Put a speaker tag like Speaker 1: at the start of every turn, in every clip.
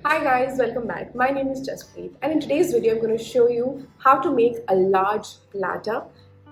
Speaker 1: Hi guys, welcome back. My name is Jaspreet and in today's video I'm going to show you how to make a large platter.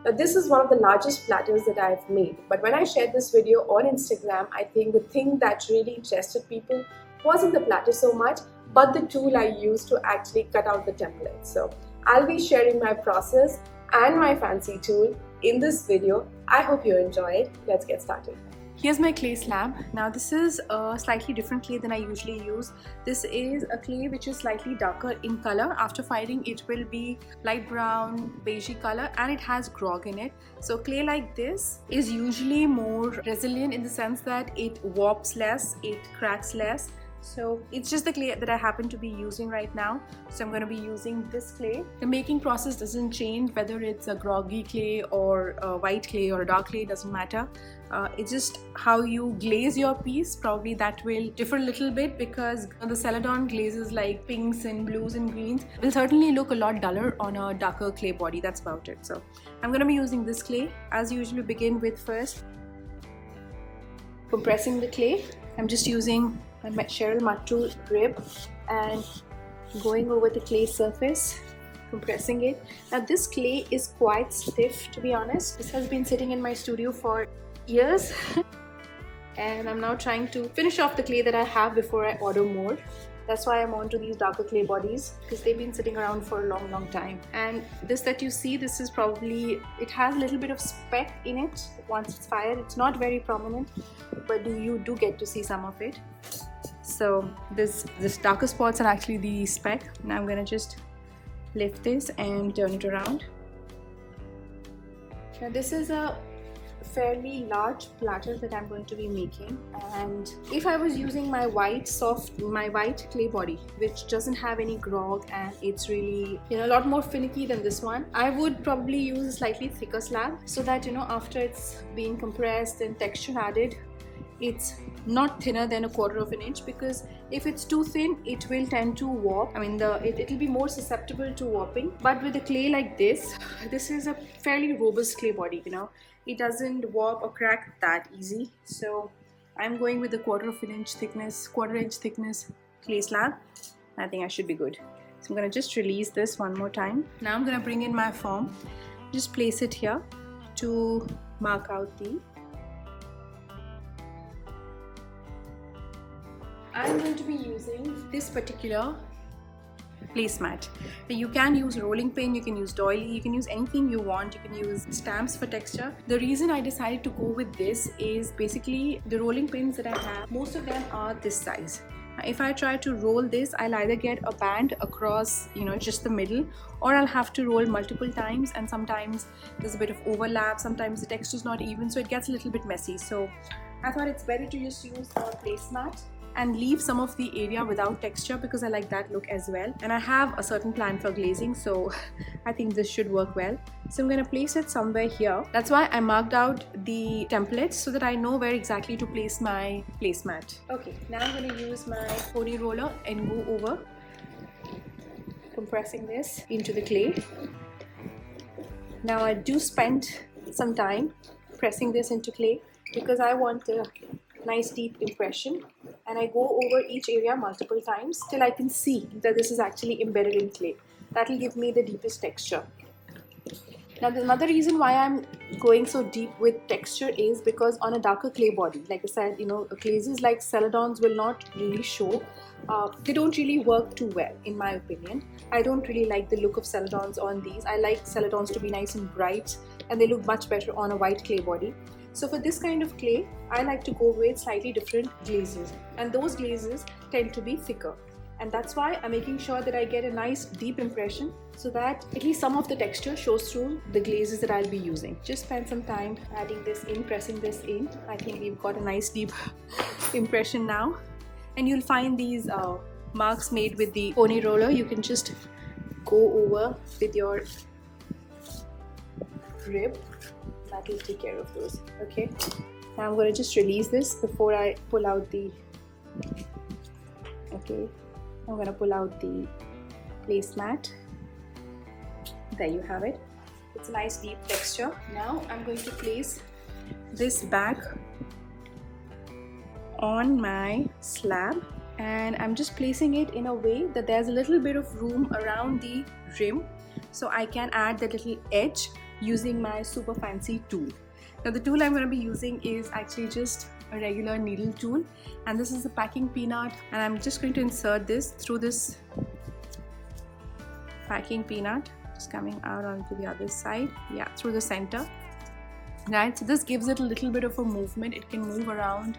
Speaker 1: Now this is one of the largest platters that I've made, but when I shared this video on Instagram, I think the thing that really interested people wasn't the platter so much, but the tool I used to actually cut out the template. So I'll be sharing my process and my fancy tool in this video. I hope you enjoy it. Let's get started. Here's my clay slab. Now this is a slightly different clay than I usually use. This is a clay which is slightly darker in color. After firing it will be light brown, beigey color, and it has grog in it. So clay like this is usually more resilient in the sense that it warps less, it cracks less. So it's just the clay that I happen to be using right now. So I'm going to be using this clay. The making process doesn't change whether it's a groggy clay or a white clay or a dark clay, doesn't matter. It's just how you glaze your piece. Probably that will differ a little bit because the Celadon glazes like pinks and blues and greens will certainly look a lot duller on a darker clay body. That's about it. So I'm going to be using this clay. As usual, begin with first compressing the clay. I'm just using my Cheryl mud tool rib and going over the clay surface, compressing it. Now this clay is quite stiff, to be honest. This has been sitting in my studio for years and I'm now trying to finish off the clay that I have before I order more. That's why I'm on to these darker clay bodies, because they've been sitting around for a long time. And this that you see, this is probably, it has a little bit of speck in it once it's fired. It's not very prominent, but you do get to see some of it. So this darker spots are actually the speck. Now I'm gonna just lift this and turn it around. Now this is a fairly large platter that I'm going to be making, and if I was using my white clay body, which doesn't have any grog and it's really a lot more finicky than this one, I would probably use a slightly thicker slab so that after it's being compressed and texture added, it's not thinner than 1/4 inch, because if it's too thin it will tend to warp. I mean it'll be more susceptible to warping. But with a clay like this is a fairly robust clay body, it doesn't warp or crack that easy. So I'm going with the 1/4 inch thickness clay slab. I think I should be good. So I'm going to just release this one more time. Now I'm going to bring in my form, just place it here to mark out the. I'm going to be using this particular placemat. You can use rolling pin, you can use doily, you can use anything you want, you can use stamps for texture. The reason I decided to go with this is basically the rolling pins that I have, most of them are this size. If I try to roll this, I'll either get a band across just the middle, or I'll have to roll multiple times, and sometimes there's a bit of overlap, sometimes the texture is not even, so it gets a little bit messy. So I thought it's better to just use a placemat and leave some of the area without texture, because I like that look as well, and I have a certain plan for glazing, so I think this should work well. So I'm going to place it somewhere here. That's why I marked out the templates so that I know where exactly to place my placemat. Okay, now I'm going to use my pony roller and go over, compressing this into the clay. Now I do spend some time pressing this into clay because I want a nice deep impression, and I go over each area multiple times till I can see that this is actually embedded in clay. That will give me the deepest texture. Now another reason why I'm going so deep with texture is because on a darker clay body, like I said, glazes like Celadons will not really show. They don't really work too well, in my opinion. I don't really like the look of Celadons on these. I like Celadons to be nice and bright, and they look much better on a white clay body. So for this kind of clay, I like to go with slightly different glazes, and those glazes tend to be thicker. And that's why I'm making sure that I get a nice deep impression so that at least some of the texture shows through the glazes that I'll be using. Just spend some time adding this in, pressing this in. I think we've got a nice deep impression now. And you'll find these marks made with the pony roller. You can just go over with your rib. That will take care of those. Okay, now I'm going to just release this before I pull out the. Okay, I'm going to pull out the placemat. There you have it. It's a nice deep texture. Now I'm going to place this back on my slab and I'm just placing it in a way that there's a little bit of room around the rim, so I can add that little edge using my super fancy tool. Now the tool I'm going to be using is actually just a regular needle tool, and this is a packing peanut, and I'm just going to insert this through this packing peanut, just coming out onto the other side, yeah, through the center. Right, so this gives it a little bit of a movement. It can move around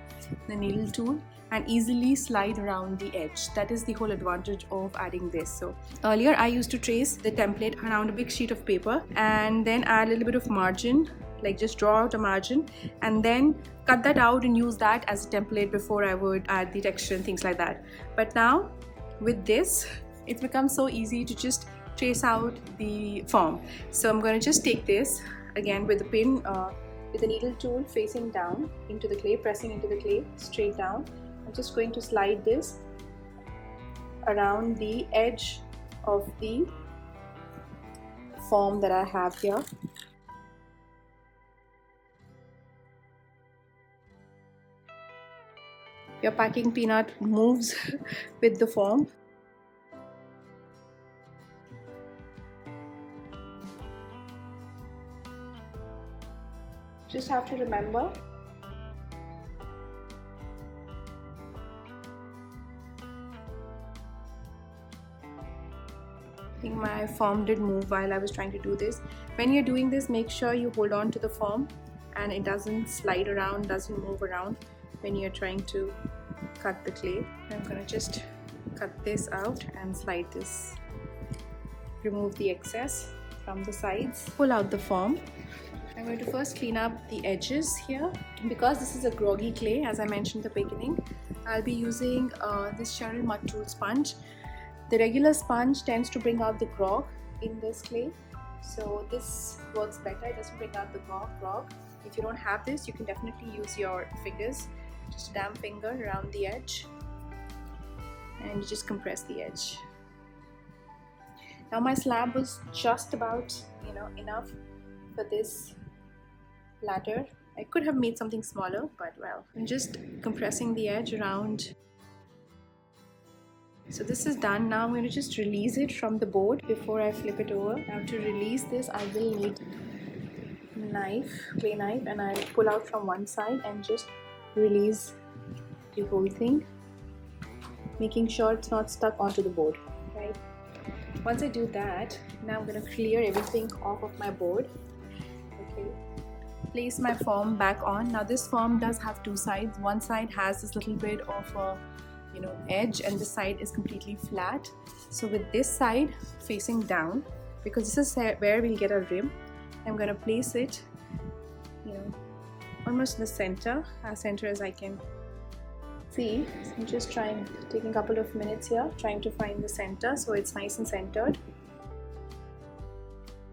Speaker 1: the needle tool and easily slide around the edge. That is the whole advantage of adding this. So earlier I used to trace the template around a big sheet of paper and then add a little bit of margin, like just draw out a margin and then cut that out and use that as a template before I would add the texture and things like that. But now with this, it's become so easy to just trace out the form. So I'm going to just take this again with the pin, with the needle tool facing down into the clay, pressing into the clay straight down. I'm just going to slide this around the edge of the form that I have here. Your packing peanut moves with the form. Just have to remember I think my form did move while I was trying to do this. When you're doing this, make sure you hold on to the form and it doesn't slide around, doesn't move around when you're trying to cut the clay. I'm going to just cut this out and slide this, remove the excess from the sides, pull out the form. I'm going to first clean up the edges here. Because this is a groggy clay, as I mentioned at the beginning, I'll be using this Cheryl Mud Tool sponge. The regular sponge tends to bring out the grog in this clay, so this works better. It doesn't bring out the grog. If you don't have this, you can definitely use your fingers, just a damp finger around the edge, and you just compress the edge. Now my slab was just about enough for this ladder. I could have made something smaller, but well, I'm just compressing the edge around. So this is done. Now I'm going to just release it from the board before I flip it over. Now to release this, I will need a clay knife, and I'll pull out from one side and just release the whole thing, making sure it's not stuck onto the board, right? Once I do that, now I'm going to clear everything off of my board. Okay, place my form back on. Now this form does have two sides. One side has this little bit of a edge, and this side is completely flat. So with this side facing down, because this is where we'll get our rim, I'm going to place it almost in the center, as center as I can see. So I'm just taking a couple of minutes here trying to find the center so it's nice and centered.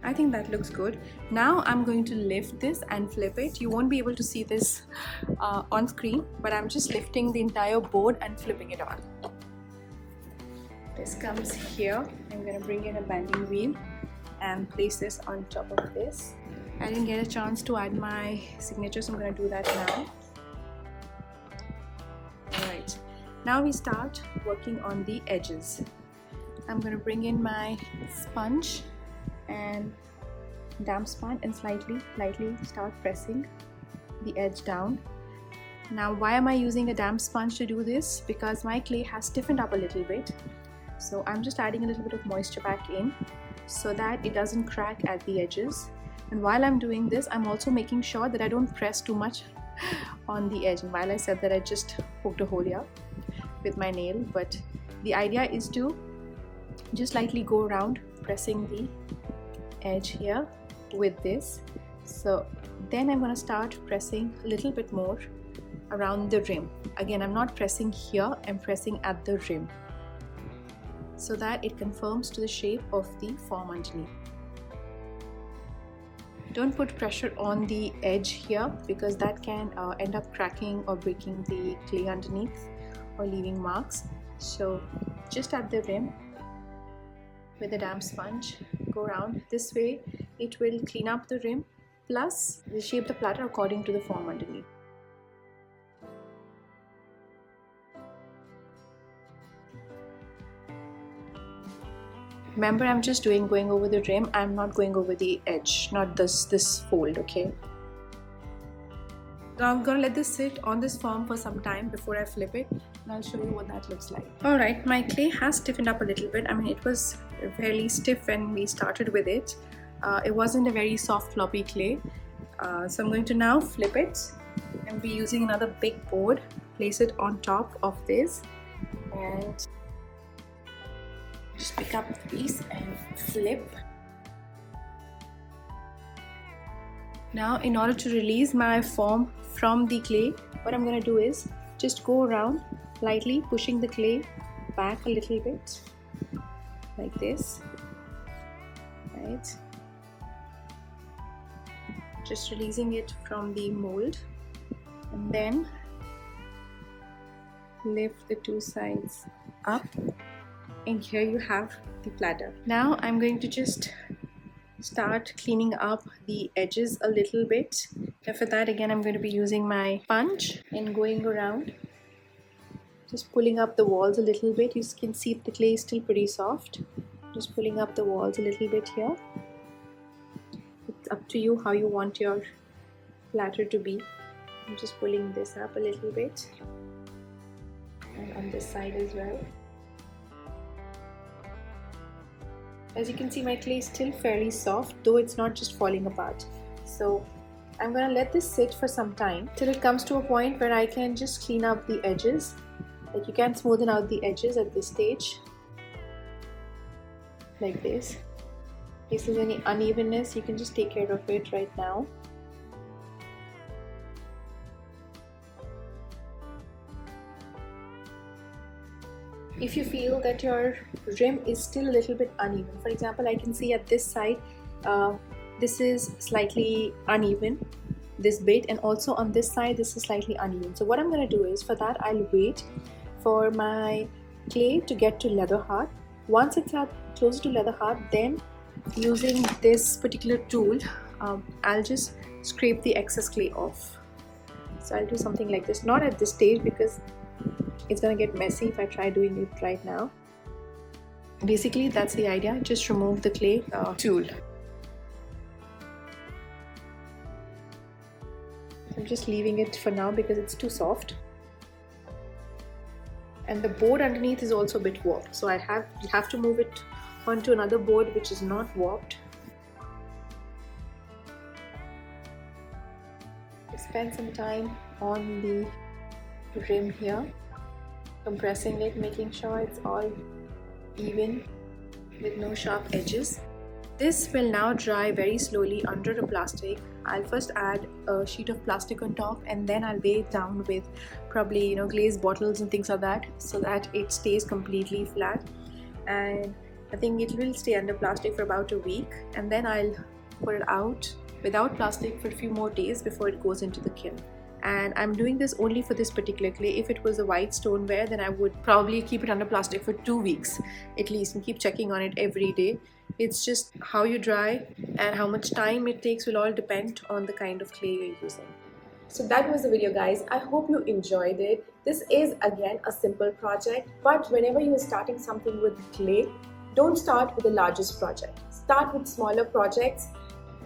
Speaker 1: I think that looks good. Now I'm going to lift this and flip it. You won't be able to see this on screen, but I'm just lifting the entire board and flipping it on. This comes here. I'm going to bring in a bending wheel and place this on top of this. I didn't get a chance to add my signature, so I'm going to do that now. Alright, now we start working on the edges. I'm going to bring in my sponge and damp sponge and lightly start pressing the edge down. Now why am I using a damp sponge to do this? Because my clay has stiffened up a little bit, so I'm just adding a little bit of moisture back in so that it doesn't crack at the edges. And while I'm doing this, I'm also making sure that I don't press too much on the edge. And while I said that, I just poked a hole here with my nail, but the idea is to just lightly go around pressing the edge here with this. So then I'm going to start pressing a little bit more around the rim. Again, I'm not pressing here, I'm pressing at the rim so that it conforms to the shape of the form underneath. Don't put pressure on the edge here, because that can end up cracking or breaking the clay underneath or leaving marks. So just at the rim with a damp sponge, go around. This way it will clean up the rim, plus shape the platter according to the form underneath. Remember, I'm just going over the rim. I'm not going over the edge, not this fold, okay? Now I'm gonna let this sit on this form for some time before I flip it, and I'll show you what that looks like. Alright, my clay has stiffened up a little bit. I mean, it was fairly stiff when we started with it. It wasn't a very soft floppy clay. So I'm going to now flip it and be using another big board. Place it on top of this and just pick up the piece and flip. Now, in order to release my form from the clay, what I'm going to do is just go around lightly pushing the clay back a little bit like this, right? Just releasing it from the mold, and then lift the two sides up, and here you have the platter. Now I'm going to just start cleaning up the edges a little bit. And for that, again, I'm going to be using my sponge and going around, just pulling up the walls a little bit. You can see the clay is still pretty soft. Just pulling up the walls a little bit here. It's up to you how you want your platter to be. I'm just pulling this up a little bit, and on this side as well. As you can see, my clay is still fairly soft, though it's not just falling apart. So I'm going to let this sit for some time till it comes to a point where I can just clean up the edges. Like, you can smoothen out the edges at this stage, like this. If there's any unevenness, you can just take care of it right now. If you feel that your rim is still a little bit uneven, for example, I can see at this side, this is slightly uneven, this bit, and also on this side, this is slightly uneven. So what I'm going to do is, for that, I'll wait for my clay to get to leather hard. Once it's at closer to leather hard, then using this particular tool, I'll just scrape the excess clay off. So I'll do something like this, not at this stage because it's gonna get messy if I try doing it right now. Basically, that's the idea. Just remove the clay tool. I'm just leaving it for now because it's too soft. And the board underneath is also a bit warped, so I have to move it onto another board which is not warped. Spend some time on the rim here, compressing it, making sure it's all even with no sharp edges. This will now dry very slowly under the plastic. I'll first add a sheet of plastic on top, and then I'll weigh it down with probably glazed bottles and things like that, so that it stays completely flat. And I think it will stay under plastic for about a week, and then I'll put it out without plastic for a few more days before it goes into the kiln. And I'm doing this only for this particular clay. If it was a white stoneware, then I would probably keep it under plastic for 2 weeks at least and keep checking on it every day. It's just how you dry and how much time it takes will all depend on the kind of clay you're using. So that was the video, guys. I hope you enjoyed it. This is again a simple project, but whenever you're starting something with clay, don't start with the largest project. Start with smaller projects.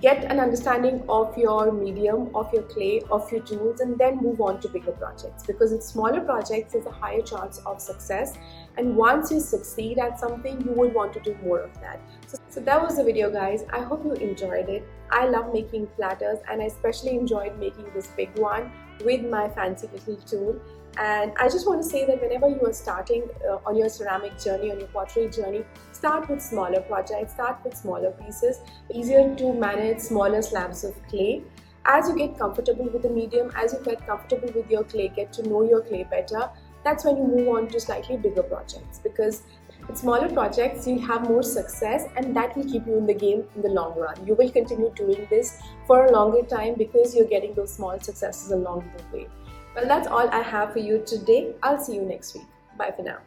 Speaker 1: Get an understanding of your medium, of your clay, of your tools, and then move on to bigger projects, because in smaller projects there's a higher chance of success, and once you succeed at something, you would want to do more of that. So that was the video, guys. I hope you enjoyed it. I love making platters, and I especially enjoyed making this big one with my fancy little tool. And I just want to say that whenever you are starting on your ceramic journey, on your pottery journey, start with smaller projects, start with smaller pieces. Easier to manage smaller slabs of clay. As you get comfortable with the medium, as you get comfortable with your clay, get to know your clay better, that's when you move on to slightly bigger projects, because with smaller projects you'll have more success, and that will keep you in the game in the long run. You will continue doing this for a longer time because you're getting those small successes along the way. Well, that's all I have for you today. I'll see you next week. Bye for now.